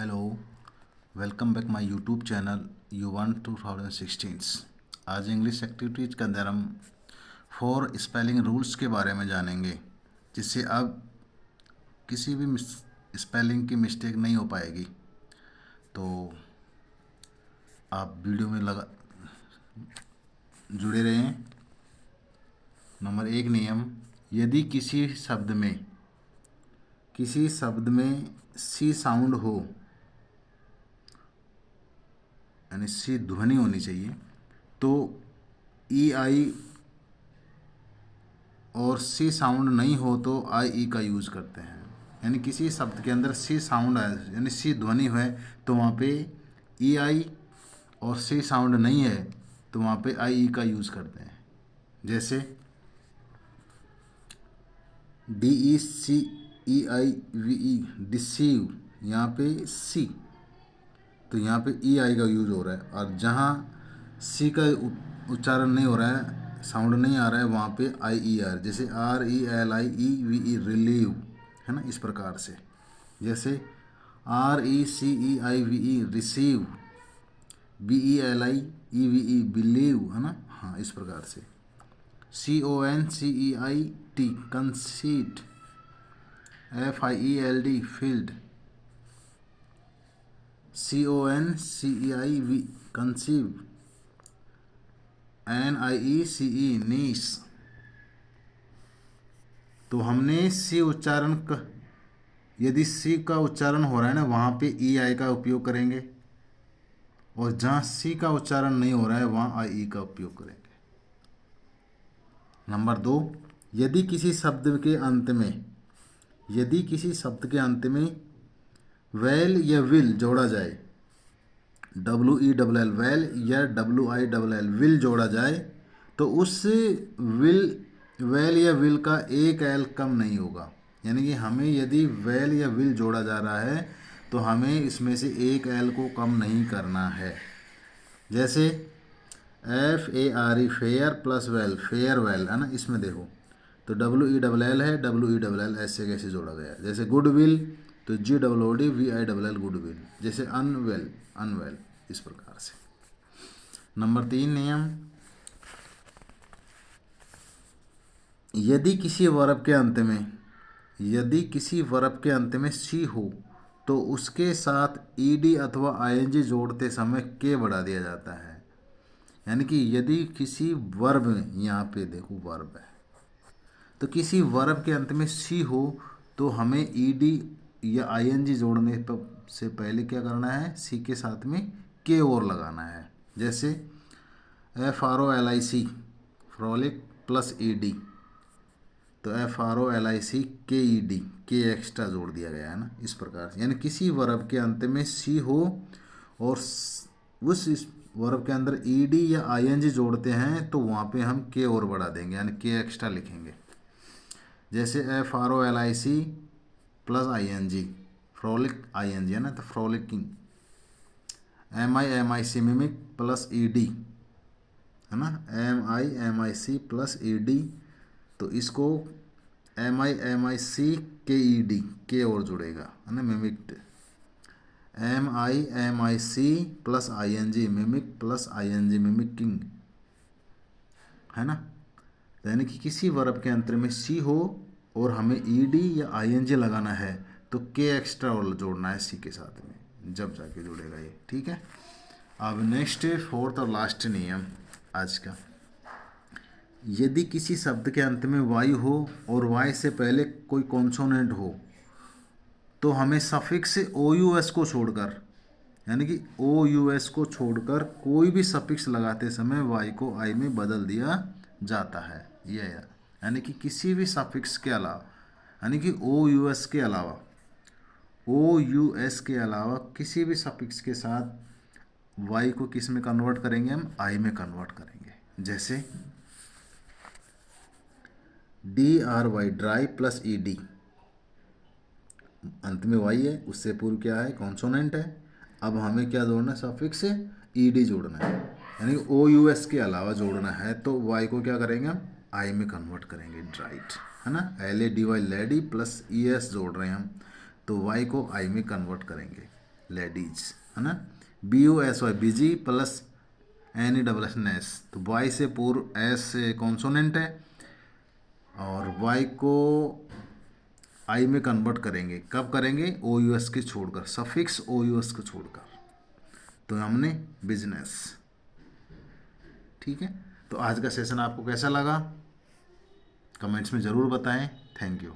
Hello, welcome back my YouTube channel U1 2016। आज English activities के अंदर हम 4 स्पेलिंग रूल्स के बारे में जानेंगे, जिससे अब किसी भी स्पेलिंग की मिस्टेक नहीं हो पाएगी। तो आप वीडियो में जुड़े रहें। नंबर 1 नियम, यदि किसी शब्द में सी साउंड हो, यानी सी ध्वनि होनी चाहिए, तो ई आई, और सी साउंड नहीं हो तो आई ई का यूज़ करते हैं। यानी किसी शब्द के अंदर सी साउंड है, यानी सी ध्वनि है, तो वहाँ पे ई आई, और सी साउंड नहीं है तो वहाँ पे आई ई का यूज़ करते हैं। जैसे डी ई सी ई आई वी ई, डिसीव, यहाँ पे सी, तो यहाँ पे ई आई का यूज़ हो रहा है। और जहाँ सी का उच्चारण नहीं हो रहा है, साउंड नहीं आ रहा है, वहाँ पे आई ई आर, जैसे R E L I E V E, relieve, है ना, इस प्रकार से। जैसे R E C E I V E, receive, B E L I E V E, believe, है ना, हाँ, इस प्रकार से। सी O N C E I T, conceit, F I E L D, field, C O N C E I we, conceive, N आई ई सी ई, नीस। तो हमने सी उच्चारण का, यदि सी का उच्चारण हो रहा है ना, वहाँ पे ई आई का उपयोग करेंगे, और जहाँ सी का उच्चारण नहीं हो रहा है वहाँ आई ई का उपयोग करेंगे। नंबर 2, यदि किसी शब्द के अंत में वेल या विल जोड़ा जाए, W E double L, well, या W I double L, will जोड़ा जाए, तो उस वेल या विल का एक एल कम नहीं होगा। यानी कि हमें यदि वेल या विल जोड़ा जा रहा है तो हमें इसमें से एक एल को कम नहीं करना है। जैसे F A R E, fare plus well, fare well, है ना, इसमें देखो तो डब्ल्यू ई डबल एल है, डब्ल्यू ई डबल एल ऐसे कैसे जोड़ा गया है। जैसे गुड विल, तो जी डबल ओ डी वी I double L, good will. जैसे अनवेल, अनवेल, इस प्रकार से। नंबर 3 नियम, यदि किसी वर्ब के अंत में सी हो तो उसके साथ ईडी अथवा आईएनजी जोड़ते समय के बढ़ा दिया जाता है। यानी कि यदि किसी वर्ब में, यहाँ पे देखो वर्ब है, तो किसी वर्ब के अंत में सी हो तो हमें ईडी या आईएनजी जोड़ने से पहले क्या करना है, सी के साथ में के और लगाना है। जैसे F R O L I C, frolic, plus E D, तो F R O L I C K E D, के एक्स्ट्रा जोड़ दिया गया है ना, इस प्रकार से। यानी किसी वर्ब के अंत में सी हो और उस वर्ब के अंदर ई डी या आई एन जी जोड़ते हैं तो वहाँ पे हम के और बढ़ा देंगे, यानी के एक्स्ट्रा लिखेंगे। जैसे F R O L I C plus I N G, frolic, I N G है ना, तो frolicking. M I C, mimic, plus E D, है ना, M I C plus E D, तो इसको M I C K E D, के और जुड़ेगा, है ना, mimicked. M I C plus I N G, mimic, plus I N G, mimicking, है ना। यानी कि किसी वर्ब के अंत में सी हो और हमें ई डी या आई एन जी लगाना है तो के एक्स्ट्रा और जोड़ना है सी के साथ में, जब जाके जुड़ेगा ये, ठीक है। अब नेक्स्ट 4th और लास्ट नियम आज का, यदि किसी शब्द के अंत में वाई हो और वाई से पहले कोई कॉन्सोनेंट हो तो हमें सफिक्स ओ यू एस को छोड़कर, यानी कि ओ यू एस को छोड़कर कोई भी सफिक्स लगाते समय वाई को आई में बदल दिया जाता है। ये यानी कि किसी भी सफिक्स के अलावा, यानी कि ओ यू एस के अलावा, ओ यू एस के अलावा किसी भी सफिक्स के साथ वाई को किस में कन्वर्ट करेंगे, हम आई में कन्वर्ट करेंगे। जैसे D R Y, dry, plus E D, अंत में वाई है, उससे पूर्व क्या है, कॉन्सोनेंट है। अब हमें क्या जोड़ना है, सफिक्स से ई डी जोड़ना है, यानी ओ यू एस के अलावा जोड़ना है, तो वाई को क्या करेंगे, हम आई में कन्वर्ट करेंगे, ड्राइट, है ना, L A D Y, lady, plus E S जोड़ रहे हैं हम, तो वाई को आई में कन्वर्ट करेंगे। लेडीज, है ना। BUSY बिजी प्लस NESS, तो वाई से पूर्व एस कॉन्सोनेंट है और वाई को आई में कन्वर्ट करेंगे, कब करेंगे, OUS के छोड़कर, सफिक्स OUS को छोड़कर, तो हमने बिजनेस। ठीक है, तो आज का सेशन आपको कैसा लगा कमेंट्स में ज़रूर बताएं। Thank you.